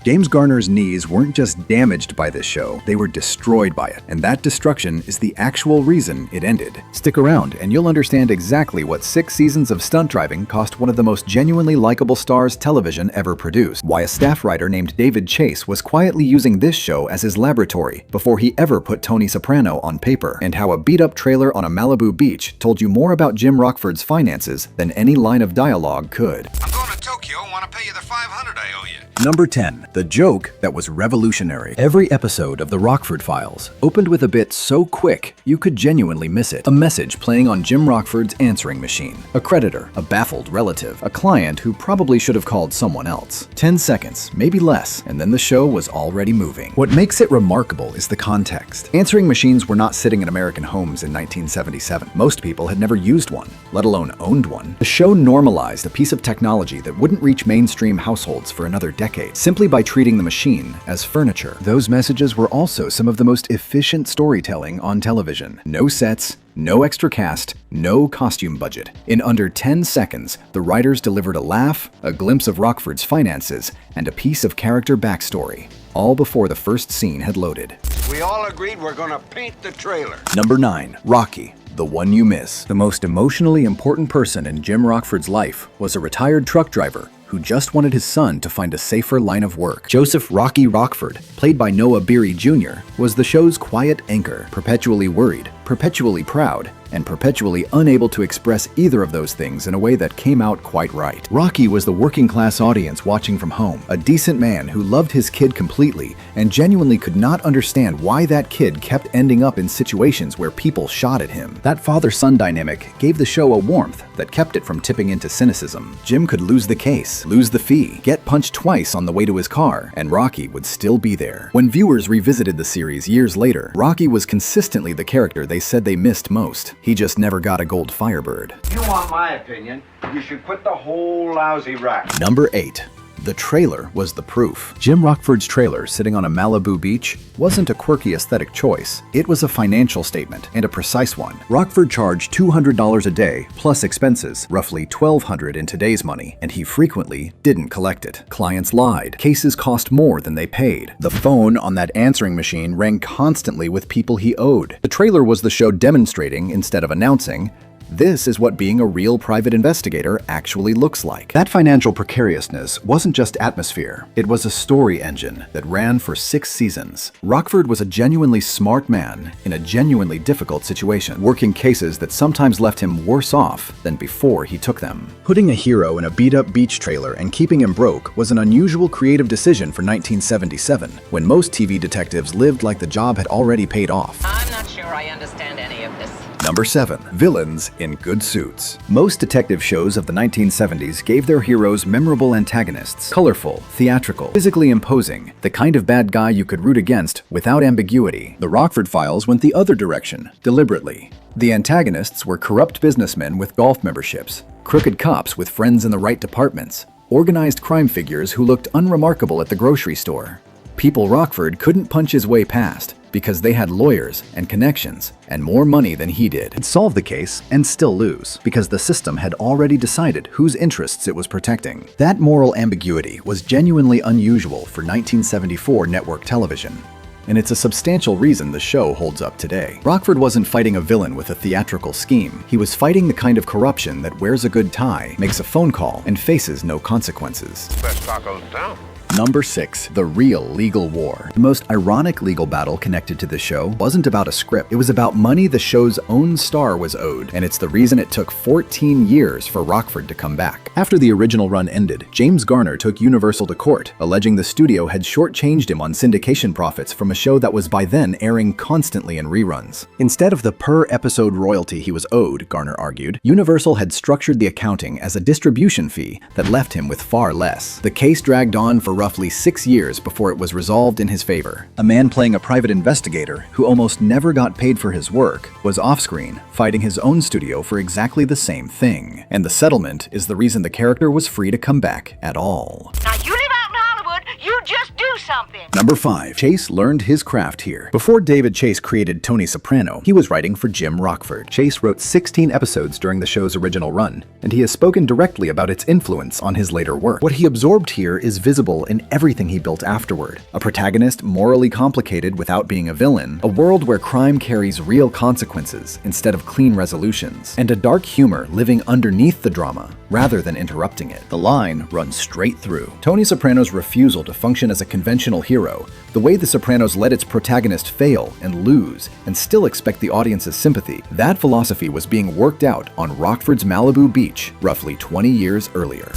James Garner's knees weren't just damaged by this show, they were destroyed by it, and that destruction is the actual reason it ended. Stick around and you'll understand exactly what 6 seasons of stunt driving cost one of the most genuinely likable stars television ever produced, why a staff writer named David Chase was quietly using this show as his laboratory before he ever put Tony Soprano on paper, and how a beat-up trailer on a Malibu beach told you more about Jim Rockford's finances than any line of dialogue could. I'm going to Tokyo and want to pay you the $500 I owe you. Number 10. The joke that was revolutionary. Every episode of the Rockford Files opened with a bit so quick you could genuinely miss it. A message playing on Jim Rockford's answering machine. A creditor, a baffled relative, a client who probably should have called someone else. 10 seconds, maybe less, and then the show was already moving. What makes it remarkable is the context. Answering machines were not sitting in American homes in 1977. Most people had never used one, let alone owned one. The show normalized a piece of technology that wouldn't reach mainstream households for another decade, simply by treating the machine as furniture. Those messages were also some of the most efficient storytelling on television. No sets, no extra cast, no costume budget. In under 10 seconds, the writers delivered a laugh, a glimpse of Rockford's finances, and a piece of character backstory, all before the first scene had loaded. We all agreed we're going to paint the trailer. Number 9. Rocky. The one you miss. The most emotionally important person in Jim Rockford's life was a retired truck driver who just wanted his son to find a safer line of work. Joseph "Rocky" Rockford, played by Noah Beery Jr., was the show's quiet anchor, perpetually worried, perpetually proud, and perpetually unable to express either of those things in a way that came out quite right. Rocky was the working-class audience watching from home, a decent man who loved his kid completely and genuinely could not understand why that kid kept ending up in situations where people shot at him. That father-son dynamic gave the show a warmth that kept it from tipping into cynicism. Jim could lose the case, lose the fee, get punched twice on the way to his car, and Rocky would still be there. When viewers revisited the series years later, Rocky was consistently the character they said they missed most. He just never got a gold Firebird. If you want my opinion, you should quit the whole lousy racket. Number 8. The trailer was the proof. Jim Rockford's trailer sitting on a Malibu beach wasn't a quirky aesthetic choice. It was a financial statement, and a precise one. Rockford charged $200 a day, plus expenses, roughly $1,200 in today's money, and he frequently didn't collect it. Clients lied. Cases cost more than they paid. The phone on that answering machine rang constantly with people he owed. The trailer was the show demonstrating, instead of announcing, this is what being a real private investigator actually looks like. That financial precariousness wasn't just atmosphere, it was a story engine that ran for 6 seasons. Rockford was a genuinely smart man in a genuinely difficult situation, working cases that sometimes left him worse off than before he took them. Putting a hero in a beat-up beach trailer and keeping him broke was an unusual creative decision for 1977, when most TV detectives lived like the job had already paid off. I'm not sure I understand any of this. Number 7. Villains in good suits. Most detective shows of the 1970s gave their heroes memorable antagonists, colorful, theatrical, physically imposing, the kind of bad guy you could root against without ambiguity. The Rockford Files went the other direction, deliberately. The antagonists were corrupt businessmen with golf memberships, crooked cops with friends in the right departments, organized crime figures who looked unremarkable at the grocery store. People Rockford couldn't punch his way past, because they had lawyers and connections and more money than he did. He'd solve the case and still lose, because the system had already decided whose interests it was protecting. That moral ambiguity was genuinely unusual for 1974 network television, and it's a substantial reason the show holds up today. Rockford wasn't fighting a villain with a theatrical scheme. He was fighting the kind of corruption that wears a good tie, makes a phone call, and faces no consequences. Best tacos in town. Number 6. The real legal war. The most ironic legal battle connected to the show wasn't about a script. It was about money the show's own star was owed, and it's the reason it took 14 years for Rockford to come back. After the original run ended, James Garner took Universal to court, alleging the studio had shortchanged him on syndication profits from a show that was by then airing constantly in reruns. Instead of the per-episode royalty he was owed, Garner argued, Universal had structured the accounting as a distribution fee that left him with far less. The case dragged on for roughly 6 years before it was resolved in his favor. A man playing a private investigator who almost never got paid for his work was off-screen, fighting his own studio for exactly the same thing. And the settlement is the reason the character was free to come back at all. Now you live out in Hollywood, you just do something. Number 5. Chase learned his craft here. Before David Chase created Tony Soprano, he was writing for Jim Rockford. Chase wrote 16 episodes during the show's original run, and he has spoken directly about its influence on his later work. What he absorbed here is visible in everything he built afterward. A protagonist morally complicated without being a villain, a world where crime carries real consequences instead of clean resolutions, and a dark humor living underneath the drama rather than interrupting it. The line runs straight through. Tony Soprano's refusal to function as a conventional hero, the way The Sopranos let its protagonist fail and lose and still expect the audience's sympathy, that philosophy was being worked out on Rockford's Malibu beach roughly 20 years earlier.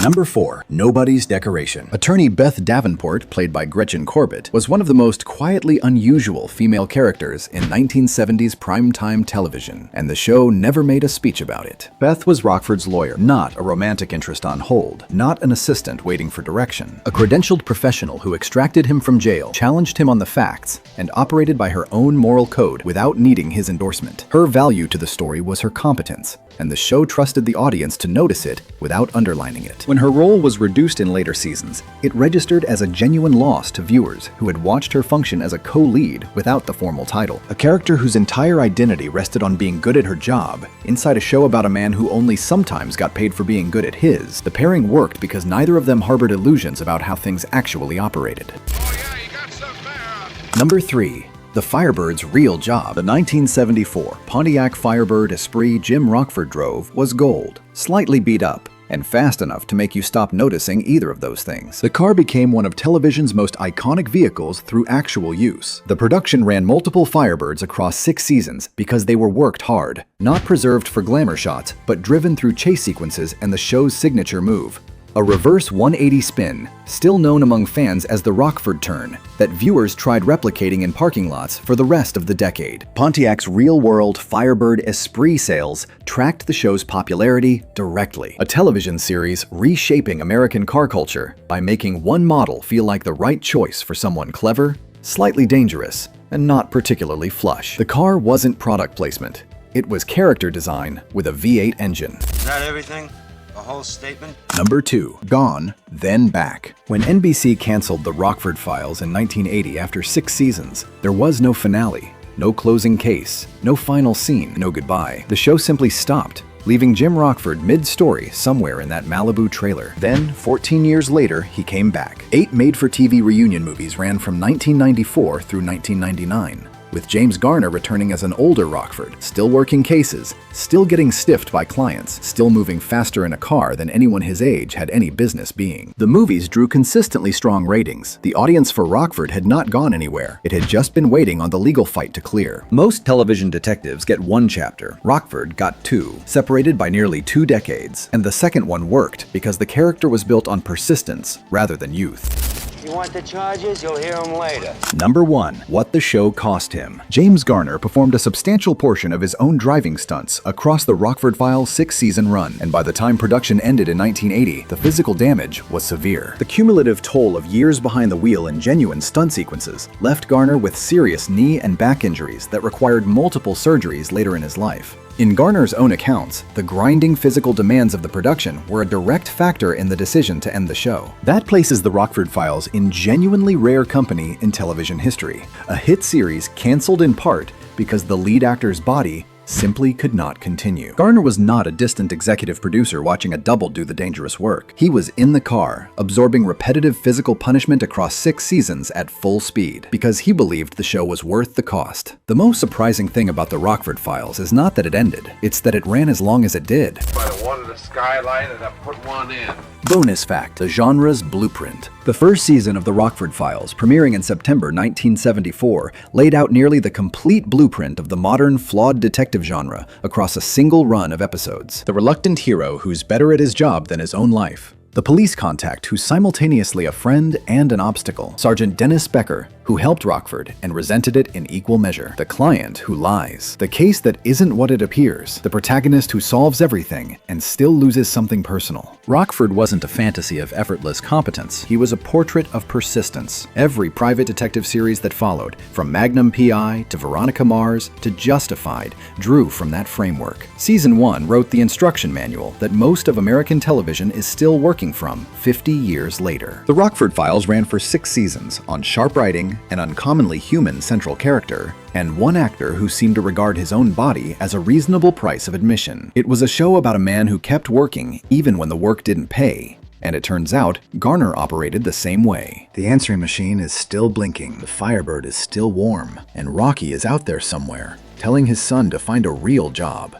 Number 4. Nobody's Decoration. Attorney Beth Davenport, played by Gretchen Corbett, was one of the most quietly unusual female characters in 1970s primetime television, and the show never made a speech about it. Beth was Rockford's lawyer, not a romantic interest on hold, not an assistant waiting for direction. A credentialed professional who extracted him from jail, challenged him on the facts, and operated by her own moral code without needing his endorsement. Her value to the story was her competence, and the show trusted the audience to notice it without underlining it. When her role was reduced in later seasons, it registered as a genuine loss to viewers who had watched her function as a co-lead without the formal title. A character whose entire identity rested on being good at her job, inside a show about a man who only sometimes got paid for being good at his, the pairing worked because neither of them harbored illusions about how things actually operated. Number 3. The Firebird's real job. The 1974 Pontiac Firebird Esprit Jim Rockford drove was gold, slightly beat up, and fast enough to make you stop noticing either of those things. The car became one of television's most iconic vehicles through actual use. The production ran multiple Firebirds across 6 seasons because they were worked hard, not preserved for glamour shots, but driven through chase sequences and the show's signature move, a reverse 180 spin, still known among fans as the Rockford turn, that viewers tried replicating in parking lots for the rest of the decade. Pontiac's real-world Firebird Esprit sales tracked the show's popularity directly, a television series reshaping American car culture by making one model feel like the right choice for someone clever, slightly dangerous, and not particularly flush. The car wasn't product placement. It was character design with a V8 engine. Is that everything? A whole statement? Number 2. Gone, Then Back. When NBC canceled The Rockford Files in 1980 after 6 seasons, there was no finale, no closing case, no final scene, no goodbye. The show simply stopped, leaving Jim Rockford mid-story somewhere in that Malibu trailer. Then, 14 years later, he came back. 8 made-for-TV reunion movies ran from 1994 through 1999. With James Garner returning as an older Rockford, still working cases, still getting stiffed by clients, still moving faster in a car than anyone his age had any business being. The movies drew consistently strong ratings. The audience for Rockford had not gone anywhere. It had just been waiting on the legal fight to clear. Most television detectives get 1 chapter. Rockford got 2, separated by nearly 2 decades. And the second one worked because the character was built on persistence rather than youth. You want the charges? You'll hear them later. Number 1. What the show cost him. James Garner performed a substantial portion of his own driving stunts across the Rockford Files 6-season run, and by the time production ended in 1980, the physical damage was severe. The cumulative toll of years behind the wheel and genuine stunt sequences left Garner with serious knee and back injuries that required multiple surgeries later in his life. In Garner's own accounts, the grinding physical demands of the production were a direct factor in the decision to end the show. That places the Rockford Files in genuinely rare company in television history. A hit series canceled in part because the lead actor's body simply could not continue. Garner was not a distant executive producer watching a double do the dangerous work. He was in the car, absorbing repetitive physical punishment across 6 seasons at full speed, because he believed the show was worth the cost. The most surprising thing about the Rockford Files is not that it ended, it's that it ran as long as it did. I wanted a skylight and I put one in. Bonus fact, the genre's blueprint. The first season of The Rockford Files, premiering in September 1974, laid out nearly the complete blueprint of the modern, flawed detective genre across a single run of episodes. The reluctant hero who's better at his job than his own life. The police contact who's simultaneously a friend and an obstacle. Sergeant Dennis Becker, who helped Rockford and resented it in equal measure, the client who lies, the case that isn't what it appears, the protagonist who solves everything and still loses something personal. Rockford wasn't a fantasy of effortless competence. He was a portrait of persistence. Every private detective series that followed, from Magnum P.I. to Veronica Mars to Justified, drew from that framework. Season 1 wrote the instruction manual that most of American television is still working from 50 years later. The Rockford Files ran for 6 seasons on sharp writing, an uncommonly human central character, and one actor who seemed to regard his own body as a reasonable price of admission. It was a show about a man who kept working even when the work didn't pay. And it turns out, Garner operated the same way. The answering machine is still blinking, the Firebird is still warm, and Rocky is out there somewhere, telling his son to find a real job.